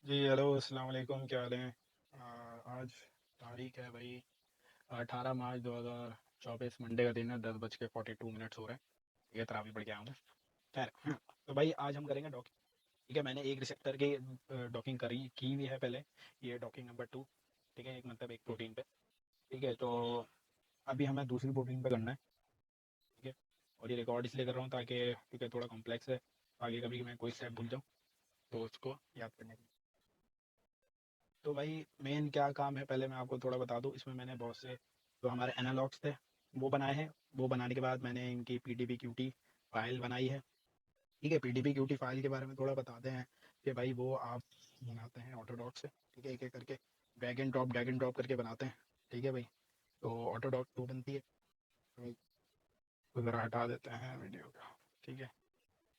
जी hello अस्सलाम वालेकुम, क्या हाल है। आज तारीख है भाई 18 मार्च 2024, मंडे का दिन है। 10:42 हो रहे हैं। ये तरावी पढ़ के आया हूँ मैं। खैर तो भाई आज हम करेंगे डॉकिंग। ठीक है, मैंने एक रिसेप्टर की डॉकिंग करी की हुई है पहले। ये डॉकिंग नंबर 2। ठीक है, एक मतलब एक प्रोटीन पे। ठीक है, तो अभी हमें दूसरी प्रोटीन पे करना है। ठीक है, और ये रिकॉर्ड इसलिए कर रहा हूँ ताकि क्योंकि थोड़ा कॉम्प्लेक्स है। आगे कभी मैं कोई स्टेप भूल जाऊँ तो उसको याद करने के लिए। तो भाई मेन क्या काम है पहले मैं आपको थोड़ा बता दूं। इसमें मैंने बहुत से जो हमारे एनालॉग्स थे वो बनाए हैं। वो बनाने के बाद मैंने इनकी पीडीबी क्यूटी फाइल बनाई है। ठीक है, पीडीबी क्यूटी फाइल के बारे में थोड़ा बताते हैं कि भाई वो आप बनाते हैं ऑटोडॉक से। ठीक है, एक एक करके ड्रैग एंड ड्रॉप करके बनाते हैं। ठीक है भाई, तो ऑटोडॉक तो बनती है। तो ज़रा हटा देते हैं वीडियो का। ठीक है,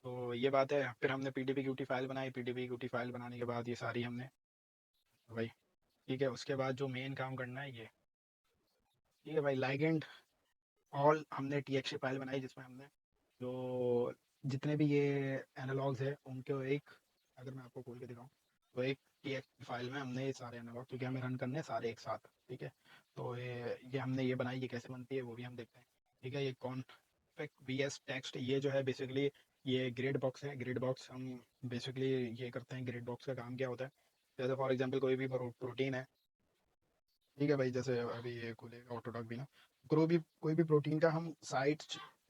तो ये बात है। फिर हमने पीडीबी क्यूटी फाइल बनाई। पीडीबी क्यूटी फाइल बनाने के बाद ये सारी हमने भाई, ठीक है, उसके बाद जो मेन काम करना है ये। ठीक है भाई, लाइगेंड ऑल हमने टीएक्सटी फाइल बनाई जिसमें हमने जो जितने भी ये एनालॉग्स है उनको एक, अगर मैं आपको खोल के दिखाऊं तो एक टीएक्सटी फाइल में हमने ये सारे एनालॉग, क्योंकि हमें रन करने हैं सारे एक साथ। ठीक है, तो ये हमने ये बनाई। ये कैसे बनती है वो भी हम देखते हैं। ठीक है, ये कॉन्फिग वीएस टेक्स्ट ये जो है बेसिकली ये ग्रिड बॉक्स है। ग्रिड बॉक्स हम बेसिकली ये करते हैं। ग्रिड बॉक्स का काम क्या होता है, जैसे फॉर एग्जांपल कोई भी प्रोटीन है। ठीक है भाई, जैसे अभी ये खुलेगा ऑटोडॉक भी ना। कोई भी प्रोटीन का हम साइड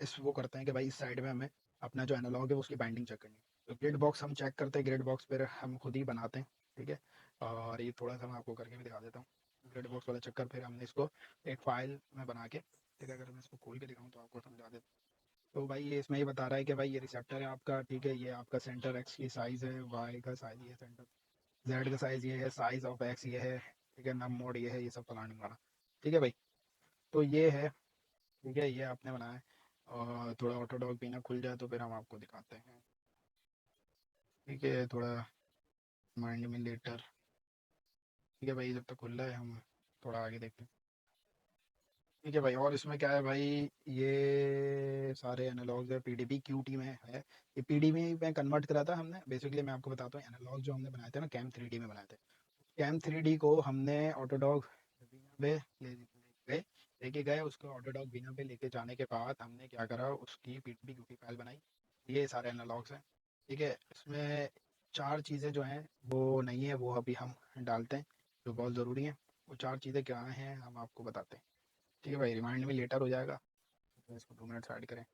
इस वो करते हैं कि भाई इस साइड में हमें अपना जो एनालॉग है उसकी बाइंडिंग चेक करनी है। तो ग्रिड बॉक्स हम चेक करते हैं। ग्रिड बॉक्स पर हम खुद ही बनाते हैं। ठीक है, और ये थोड़ा सा मैं आपको करके भी दिखा देता हूँ। ग्रिड बॉक्स वाला चक्कर फिर हमने इसको एक फाइल में बना के, ठीक है, अगर मैं इसको खोल के दिखाऊँ तो आपको समझा देता हूँ। तो भाई ये इसमें ये बता रहा है कि भाई ये रिसेप्टर है आपका। ठीक है, ये आपका सेंटर एक्स की साइज़ है, वाई का साइज़ ये सेंटर, जेड का साइज़ ये है, साइज़ ऑफ एक्स ये है। ठीक है, नम मोड ये है, ये सब फलाने वाला। ठीक है भाई, तो ये है। ठीक है, ये आपने बनाया है। और थोड़ा ऑटोडॉक भी ना खुल जाए तो फिर हम आपको दिखाते हैं। ठीक है, थोड़ा माइंड में लेटर। ठीक है भाई, जब तक खुल रहा है हम थोड़ा आगे देखते हैं। ठीक है भाई, और इसमें क्या है भाई, ये सारे एनालॉग्स है पीडीबी क्यूटी में है। ये पीडीबी में कन्वर्ट करा था हमने। बेसिकली मैं आपको बताता हूँ, एनालॉग जो हमने बनाए थे ना कैम थ्री डी में बनाए थे। कैम थ्री डी को हमने ऑटोडॉक पे गए लेके गए। उसको ऑटोडॉक बिना पे लेके जाने के बाद हमने क्या करा, उसकी पीडीबी क्यूटी फाइल बनाई। ये सारे एनालॉग्स हैं। ठीक है, इसमें चार चीज़ें जो हैं वो नहीं है, वो अभी हम डालते हैं जो बहुत ज़रूरी हैं। वो चार चीज़ें क्या हैं हम आपको बताते हैं। ठीक है भाई, रिमाइंड में लेटर हो जाएगा तो इसको 2 मिनट ऐड करें।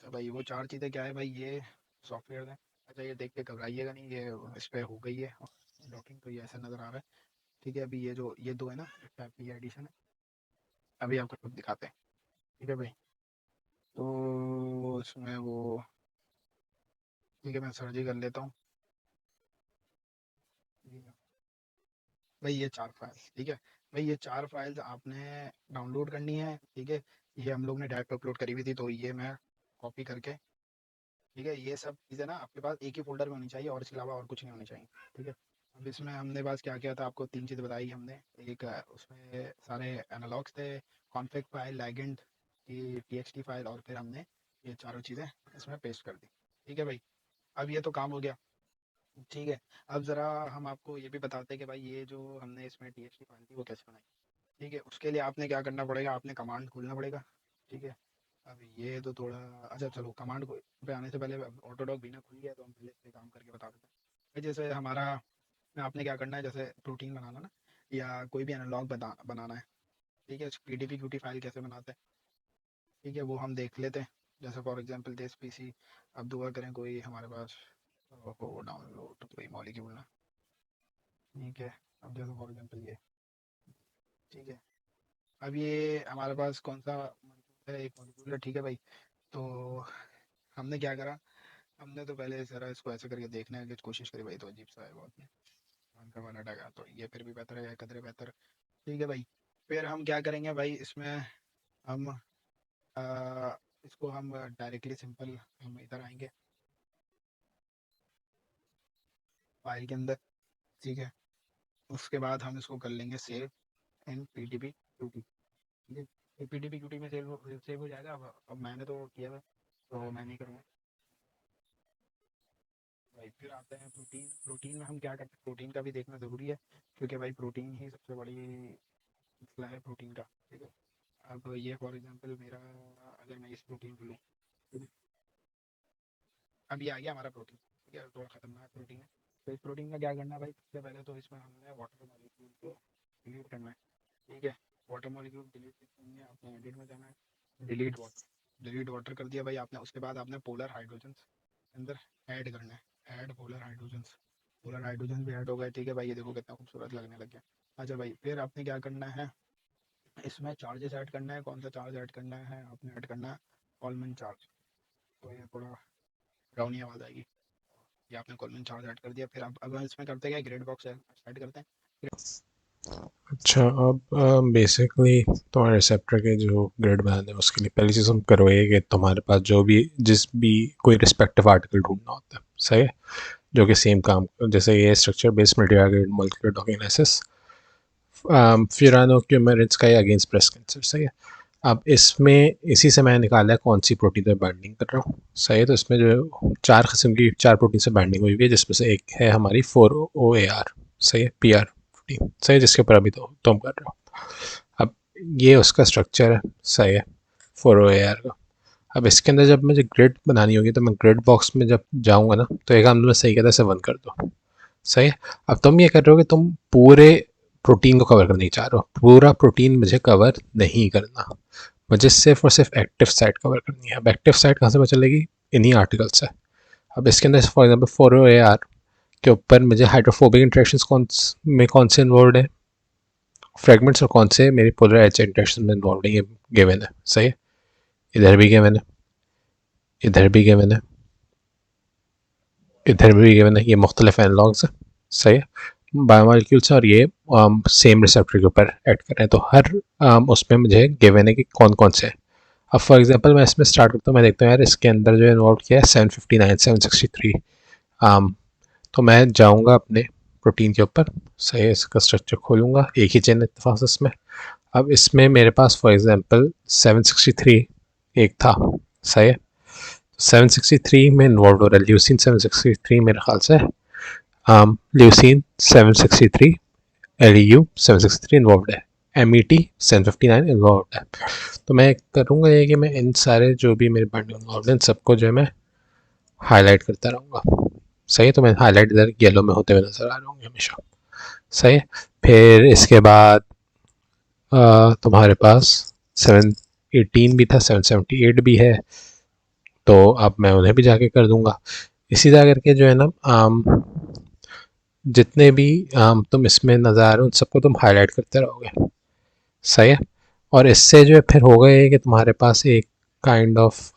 तो भाई वो चार चीज़ें क्या है भाई, ये सॉफ्टवेयर है। अच्छा, ये देख के घबराइएगा नहीं, ये इस पर हो गई है डॉकिंग, तो ये ऐसा नज़र आ रहा है। ठीक है, अभी ये जो ये दो है ना, टाइप ये एडिशन है। अभी आपको खुद दिखाते हैं। ठीक है भाई, तो इसमें वो, ठीक है मैं सर्च कर लेता हूँ। भाई ये चार फाइल, ठीक है भाई, ये चार फाइल्स आपने डाउनलोड करनी है। ठीक है, ये हम लोग ने डायरेक्ट अपलोड करी हुई थी तो ये मैं कॉपी करके, ठीक है, ये सब चीज़ें ना आपके पास एक ही फोल्डर में होनी चाहिए और इसके अलावा और कुछ नहीं होनी चाहिए। ठीक है, अब इसमें हमने पास क्या किया था, आपको तीन चीज़ें बताई हमने। एक उसमें सारे एनालॉग्स थे, कॉन्फ़िग फाइल, लाइगेंड की टीएक्सटी फाइल, और फिर हमने ये चारों चीज़ें इसमें पेस्ट कर दी। ठीक है भाई, अब ये तो काम हो गया। ठीक है, अब ज़रा हम आपको ये भी बताते हैं कि भाई ये जो हमने इसमें टीएक्सटी फाइल थी वो कैसे बनाई। ठीक है, उसके लिए आपने क्या करना पड़ेगा, आपने कमांड खोलना पड़ेगा। ठीक है, अब ये तो थोड़ा, अच्छा चलो कमांड को पे आने से पहले ऑटोडॉक भी ना खुल गया तो हम पहले इस पे काम करके बता देते हैं। भाई जैसे हमारा, आपने क्या करना है, जैसे प्रोटीन बनाना ना या कोई भी एनालॉग बनाना है। ठीक है, पीडीबी क्यूटी फाइल कैसे बनाते हैं, ठीक है, वो हम देख लेते हैं। जैसे फॉर एग्जांपल देश पीसी, अब दुआ करें कोई हमारे पास हो डाउनलोड कोई मॉलिक्यूल ना। ठीक है, अब जैसे फॉर एग्जांपल ये, ठीक है, अब ये हमारे पास कौन सा मॉलिक्यूल है, एक मॉलिक्यूल है। ठीक है भाई, तो हमने क्या करा, हमने तो पहले जरा इसको ऐसे करके देखने की कोशिश करी भाई, तो अजीब सा है बहुत। का वाला डगा तो ये फिर भी बेहतर है, कदरे बेहतर। ठीक है भाई, फिर हम क्या करेंगे भाई इसमें, हम इसको हम डायरेक्टली सिंपल हम इधर आएंगे फाइल के अंदर। ठीक है, उसके बाद हम इसको कर लेंगे सेव इन पीडीबी क्यूटी। ठीक है, ये पीडीबी क्यूटी में सेव हो जाएगा। अब मैंने तो किया है तो मैं नहीं करूँगा। भाई फिर आते हैं प्रोटीन। प्रोटीन में हम क्या करते हैं, प्रोटीन का भी देखना ज़रूरी है, क्योंकि भाई प्रोटीन ही सबसे बड़ी मसला है प्रोटीन का, ठीक है। अब ये फॉर एग्जांपल मेरा, अगर मैं इस प्रोटीन को लूँ, ठीक है, अब ये आ गया हमारा प्रोटीन, ठीक है, थोड़ा खतरनाक प्रोटीन है। तो इस प्रोटीन का क्या करना है भाई, सबसे पहले तो इसमें हमने वाटर मॉलिक्यूल को डिलीट करना है, ठीक है। वाटर मॉलिक्यूल डिलीट करनी है, आपने एडिट में जाना है, डिलीट वाटर, डिलीट वाटर कर दिया भाई आपने। उसके बाद आपने पोलर हाइड्रोजन अंदर ऐड करना है, add polar hydrogen. Polar hydrogen भी ऐड हो गए, ठीक है भाई, ये देखो कितना खूबसूरत लगने लग गया। अच्छा भाई, फिर आपने क्या करना है, इसमें चार्जेस ऐड करना है। कौन सा चार्ज ऐड करना है, आपने ऐड करना है कॉलमन चार्ज। तो ये थोड़ा ब्राउनी आवाज़ आएगी, ये आपने कॉलमन चार्ज ऐड कर दिया। फिर आप अब इसमें करते क्या, ग्रेड बॉक्स ऐड करते हैं। अच्छा, अब बेसिकली तुम्हारे रिसेप्टर के जो ग्रिड बनाने हैं उसके लिए पहली चीज़ हम करोगे कि तुम्हारे पास जो भी जिस भी कोई रिस्पेक्टिव आर्टिकल ढूंढना होता है, सही है, जो कि सेम काम, जैसे ये स्ट्रक्चर बेस्ड मल्टीटारगेट मॉलिक्यूलर डॉकिंग फ्यूरानो क्यूमेरिट्स का अगेंस्ट ब्रेस्ट कैंसर, सही है। अब इसमें इसी से मैं निकाला है कौन सी प्रोटीन पे बाइंडिंग कर रहा हूँ, सही है। तो इसमें जो चार किस्म की चार प्रोटीन से बाइंडिंग हुई हुई है, जिसमें से एक है हमारी 4OAR, सही है, PR प्रोटीन, सही है, जिसके ऊपर अभी तो हम कर रहे हो। अब ये उसका स्ट्रक्चर है, सही है, 4OAR का। अब इसके अंदर जब मुझे ग्रिड बनानी होगी तो मैं ग्रिड बॉक्स में जब जाऊँगा ना, तो एक काम तो मैं सही कहता है, इसे 1 कर दो, सही है। अब तुम ये कर रहे हो कि तुम पूरे प्रोटीन को कवर करना चाह रहे हो, पूरा प्रोटीन मुझे कवर नहीं करना, मुझे सिर्फ और सिर्फ एक्टिव साइट कवर करनी है। अब एक्टिव साइट कहाँ से पता चलेगी, इन्हीं आर्टिकल से। अब इसके अंदर फॉर एग्जाम्पल 4OAR के ऊपर मुझे हाइड्रोफोबिक इंट्रैक्शन कौन से इन्वॉल्व है, फ्रेगमेंट्स, और कौन से मेरी पोलर एच इंट्रैक्शन में इन्वॉल्व है, ये गिवन है, सही है। इधर भी गिवन है, इधर भी गिवन है, इधर भी गिवन है, ये मुख्तलिफ एनालॉग्स है, सही है, बायोमोलिक्यूल्स, और ये सेम रिसेप्टर के ऊपर ऐड कर रहे हैं। तो हर उसमें मुझे गिवन है कि कौन कौन से हैं। अब फॉर एग्जांपल मैं इसमें स्टार्ट करता हूँ, मैं देखता हूँ यार इसके अंदर जो इन्वॉल्व किया है 759 763। तो मैं जाऊँगा अपने प्रोटीन के ऊपर, सही है, इसका स्ट्रक्चर खोलूँगा, एक ही चेन इत्तेफाक से इसमें। अब इसमें मेरे पास फॉर एग्जांपल 763 एक था, सही है। 763 में इन्वॉल्व हो रहा है ल्यूसिन 763 मेरे ख्याल से, ल्यूसिन 763, LEU 763 इन्वॉल्व है, MET 759 इन्वॉल्व है। तो मैं करूँगा ये कि मैं इन सारे जो भी मेरे बाइंडिंग इन्वॉल्व हैं सबको जो है मैं हाईलाइट करता रहूँगा, सही है। तो मैं हाईलाइट इधर येलो में होते हुए नजर आ रहा हूँ हमेशा, सही है। फिर इसके बाद तुम्हारे पास 718 भी था, 778 भी है, तो अब मैं उन्हें भी जाके कर दूंगा। इसी तरह करके जो है ना, जितने भी तुम इसमें नज़र आ रहे हो उन सबको तुम हाईलाइट करते रहोगे, सही है। और इससे जो है फिर होगा ये कि तुम्हारे पास एक काइंड ऑफ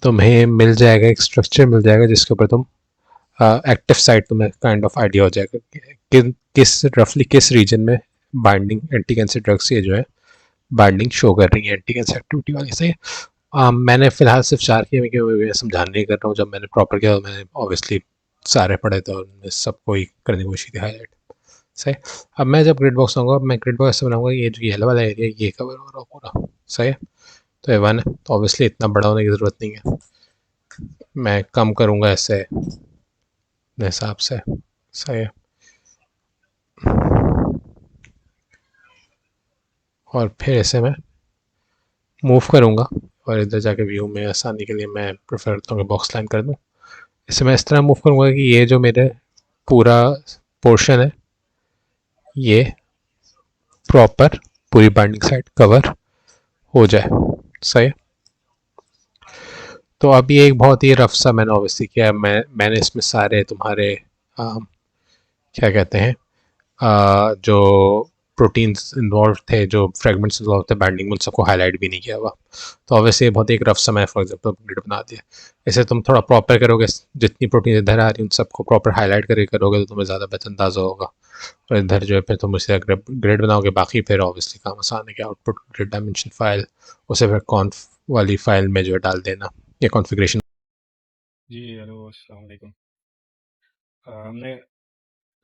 तुम्हें मिल जाएगा, एक स्ट्रक्चर मिल जाएगा जिसके ऊपर तुम एक्टिव साइट तुम्हें काइंड ऑफ आइडिया हो जाएगा कि किस रफली किस रीजन में बाइंडिंग एंटी कैंसर ड्रग्स ये जो है बाइंडिंग शो कर रही है, एंटी कैंसर एक्टिविटी वाली, सही है। मैंने फिलहाल सिर्फ 4 किए, मैं समझाने नहीं कर रहा हूँ, जब मैंने प्रॉपर किया तो मैंने ऑब्वियसली सारे पढ़े तो उनमें सबको ही करने की कोशिश की हाईलाइट, सही। अब मैं जब ग्रिड बॉक्स आऊँगा, मैं ग्रिड बॉक्स ऐसे बनाऊंगा, ये जो येलो वाला एरिया ये कवर हो रहा हो पूरा, सही है। तो ये 1 है, तो ऑब्वियसली इतना बड़ा होने की ज़रूरत नहीं है, मैं कम करूँगा ऐसे अपने हिसाब से, सही है। और फिर ऐसे मैं मूव करूँगा, और इधर जाके व्यू में आसानी के लिए मैं प्रेफर करता हूँ कि बॉक्स लाइन कर दूँ। इसे मैं इस तरह मूव करूँगा कि ये जो मेरे पूरा पोर्शन है ये प्रॉपर पूरी बाइंडिंग साइड कवर हो जाए, सही है। तो अब ये एक बहुत ही रफ सा मैंने ऑब्वियसली किया है, मैंने इसमें सारे तुम्हारे क्या कहते हैं जो प्रोटीन्स इन्वॉल्व थे, जो फ्रेगमेंट्स इन्वॉल्व थे बाइंडिंग में, उन सबको हाईलाइट भी नहीं किया हुआ। तो ऑब्वियसली बहुत एक रफ समय फॉर एग्जांपल ग्रिड बना दिया। इसे तुम थोड़ा प्रॉपर करोगे, जितनी प्रोटीन इधर आ रही है उन सबको प्रॉपर हाईलाइट करके करोगे तो तुम्हें ज़्यादा बेहतर अंदाजा होगा। और इधर जो है फिर तुम उसे ग्रिड बनाओगे, बाकी फिर ऑब्वियसली काम आसान है कि आउटपुट ग्रिड डायमेंशन फाइल, उसे फिर कॉन्फ वाली फाइल में जो है डाल देना, या कॉन्फ़िगरेशन। जी हेलो, अस्सलाम वालेकुम। हमने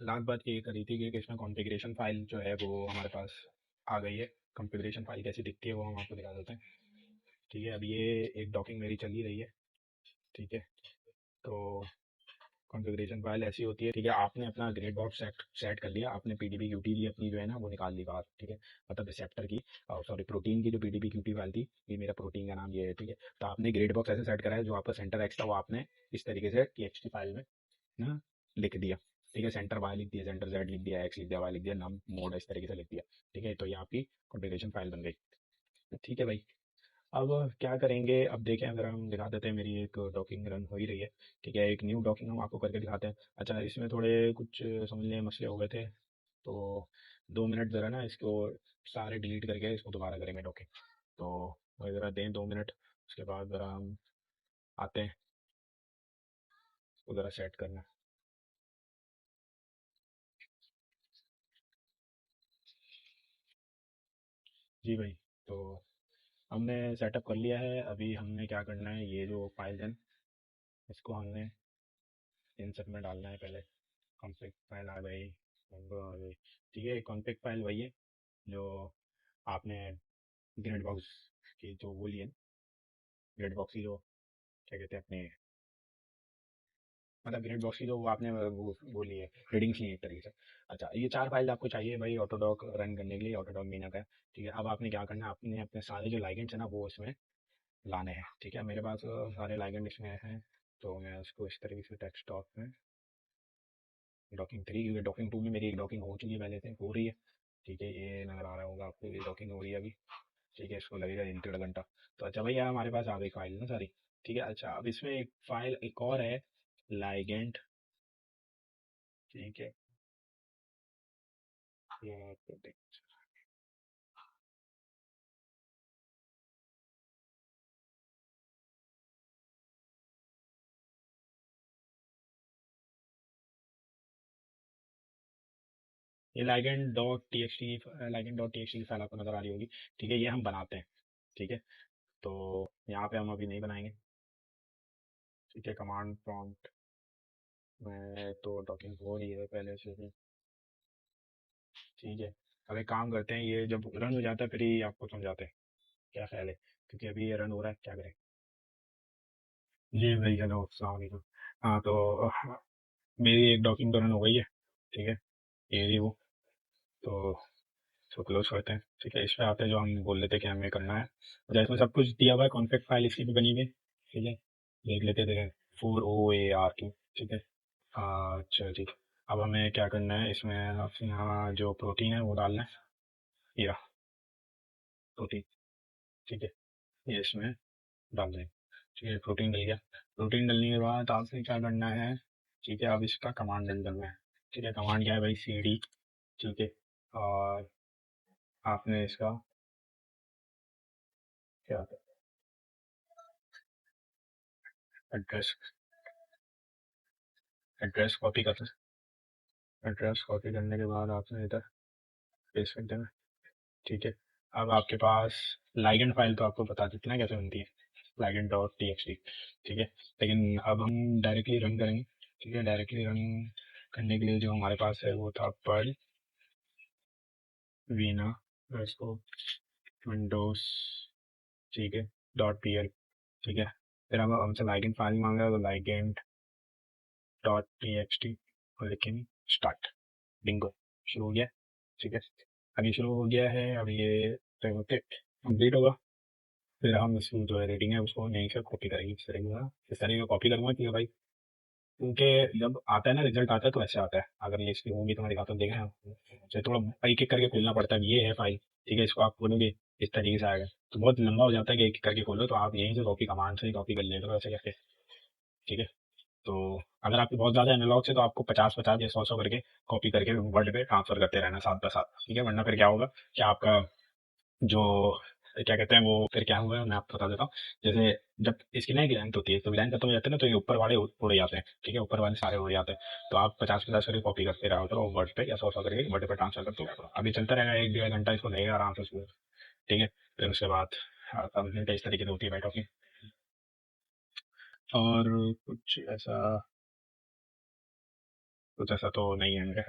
लास्ट बात ये करी थी कि इसमें कॉन्फ़िगरेशन फ़ाइल जो है वो हमारे पास आ गई है। कॉन्फ़िगरेशन फ़ाइल कैसी दिखती है वो हम आपको दिखा देते हैं। ठीक है, अब ये एक डॉकिंग मेरी चल ही रही है, ठीक है। तो कॉन्फ़िगरेशन फ़ाइल ऐसी होती है, ठीक है? आपने अपना ग्रेड बॉक्स सेट सेट कर लिया, आपने पीडीबी क्यूटी अपनी जो है ना वो निकाल ली बाहर, ठीक है? मतलब रिसेप्टर की सॉरी प्रोटीन की जो पीडीबी क्यूटी फ़ाइल थी, ये मेरा प्रोटीन का नाम ये है, ठीक है? तो आपने ग्रेड बॉक्स ऐसे सेट करा है, जो आपका सेंटर एक्स था वो आपने इस तरीके से टीएक्सटी फ़ाइल में ना लिख दिया, ठीक है? सेंटर वाई लिख दिया, सेंटर जेड लिख दिया, एक्स लिख दिया, वाई लिख दिया, नम मोड इस तरीके से लिख दिया, ठीक है? तो ये आपकी कॉन्फ़िगरेशन फ़ाइल बन गई, ठीक है भाई? अब क्या करेंगे, अब देखें अगर हम दिखा देते हैं, मेरी एक डॉकिंग रन हो ही रही है, ठीक है? एक न्यू डॉकिंग हम आपको करके दिखाते हैं। अच्छा, इसमें थोड़े कुछ समझने मसले हो गए थे, तो 2 मिनट ज़रा ना इसको सारे डिलीट करके इसको दोबारा करेंगे डॉकिंग। तो वही ज़रा दें 2 मिनट, उसके बाद ज़रा हम आते हैं, इसको ज़रा सेट करना। जी भाई, तो हमने सेटअप कर लिया है। अभी हमने क्या करना है, ये जो फाइल है इसको हमने इंसर्ट में डालना है पहले। कॉन्फ़िग फाइल आ गई, विंडो आ गई, ठीक है? कॉन्फ़िग फाइल वही है जो आपने ग्रेड बॉक्स की जो वो लिए, ग्रेड बॉक्स की जो क्या कहते हैं अपने, मतलब ग्रेड बॉक्स की जो वो आपने वो ली है, रीडिंग्स ली है एक तरीके से। अच्छा, ये 4 फाइल आपको चाहिए भाई ऑटोडॉक रन करने के लिए, ऑटोडॉक मीना का, ठीक है? अब आपने क्या करना है, आपने अपने सारे जो लाइगेंड्स हैं ना वो इसमें लाने हैं, ठीक है? मेरे पास सारे लाइगेंड इसमें हैं, तो मैं उसको इस तरीके से डेस्कटॉप में डॉकिंग 3, क्योंकि डॉकिंग 2 में मेरी एक डॉकिंग हो चुकी है पहले से, हो रही है, ठीक है? ये नज़र आ रहा होगा आपको, ये डॉकिंग हो रही है अभी, ठीक है? इसको लगेगा 1 डेढ़ घंटा। तो अच्छा भैया हमारे पास आ गई फाइल ना सारी, ठीक है? अच्छा, अब इसमें एक फाइल एक और है, लाइगेंड, ठीक है? ये आपको ये लाइगेंड डॉट टीएक्सटी की फाइल आपको नज़र आ रही होगी, ठीक है? ये हम बनाते हैं, ठीक है? तो यहाँ पे हम अभी नहीं बनाएंगे, ठीक है? कमांड प्रॉम्प्ट में तो डॉकिंग हो रही है पहले से ही, ठीक है? अब एक काम करते हैं, ये जब रन हो जाता है फिर ही आपको समझाते हैं, क्या ख्याल है? क्योंकि अभी ये रन हो रहा है, क्या करें? जी भाई, हेलो, अस्सलाम वालेकुम। हाँ, तो मेरी एक डॉकिंग तो रन हो गई है, ठीक है? ये रही वो, तो इसको क्लोज करते हैं, ठीक है? इस पे आते हैं जो हम बोल लेते हैं कि हमें करना है। अच्छा, इसमें सब कुछ दिया हुआ है, कॉन्फ़िग फाइल इसकी भी बनी हुई है, ठीक है? देख लेते थे, 4OAR2, ठीक है? अच्छा ठीक। अब हमें क्या करना है, इसमें अपने यहाँ जो प्रोटीन है वो डालना है, ये रहा प्रोटीन, ठीक है? ये इसमें डाल दें, ठीक है? प्रोटीन डल गया। प्रोटीन डलने के बाद आपने क्या करना है, ठीक है? अब इसका कमांड डल करना है, ठीक है? कमांड क्या है भाई, CD, ठीक है? और आपने इसका क्या एड्रेस एड्रेस कॉपी कर, एड्रेस कॉपी करने के बाद आपने इधर पेस्ट कर देना, ठीक है? अब आपके पास लाइगेंड फाइल तो आपको बता देते ना कैसे बनती है, लाइगेंड.txt, ठीक है? लेकिन अब हम डायरेक्टली रन करेंगे, ठीक है? डायरेक्टली रन करने के लिए जो हमारे पास है वो था पर्ल वीना इसको विंडोज, ठीक है? .pl, ठीक है? फिर अब हमसे लाइगेंड फाइल मांगा तो लाइगेंड.txt और लेकिन स्टार्ट, बिंगो, शुरू हो गया, ठीक है? अब ये शुरू हो गया है, अब ये कंप्लीट होगा, फिर हम इसकी जो है रेटिंग है उसको यहीं से कॉपी करेंगे, इस तरीके का कॉपी करूँगा, ठीक है भाई? क्योंकि जब आता है ना रिजल्ट आता है तो ऐसे आता है, अगर ये इसकी होगी तो मैं दिखाता हूँ, देखें आप, तो थोड़ा एक एक करके खोलना पड़ता है, ये है फाइल, ठीक है? इसको आप खोलोगे इस तरीके से आएगा, तो बहुत लंबा हो जाता है कि एक एक करके खोलो, तो आप यहीं से कॉपी कमांड से ही कॉपी कर लेते हो ऐसे करके, ठीक है? तो अगर आपके बहुत ज़्यादा एनालॉग से तो आपको 50-50 या 100-100 करके कॉपी करके वर्ड पे ट्रांसफर करते रहना साथ बाय साथ, ठीक है? वरना फिर क्या होगा कि आपका जो क्या कहते हैं वो फिर क्या हुआ है मैं आपको बता देता हूँ। जैसे जब इसकी ना एक लेंथ होती है, तो लेंथ खत्म हो जाती है ना, तो ये ऊपर वाले उड़ जाते हैं, ठीक है? ऊपर वाले सारे उड़ जाते हैं, तो आप 50-50 करके कॉपी करते रहो तो वर्ड पे, या 100-100 करके वर्ड पे ट्रांसफर करते रहो, अभी चलता रहेगा 1 डेढ़ घंटा इसको लगेगा आराम से उसको, ठीक है? फिर उसके बाद कंप्लेंट इस तरीके से होती है बैठ की, और कुछ ऐसा तो नहीं है मेरे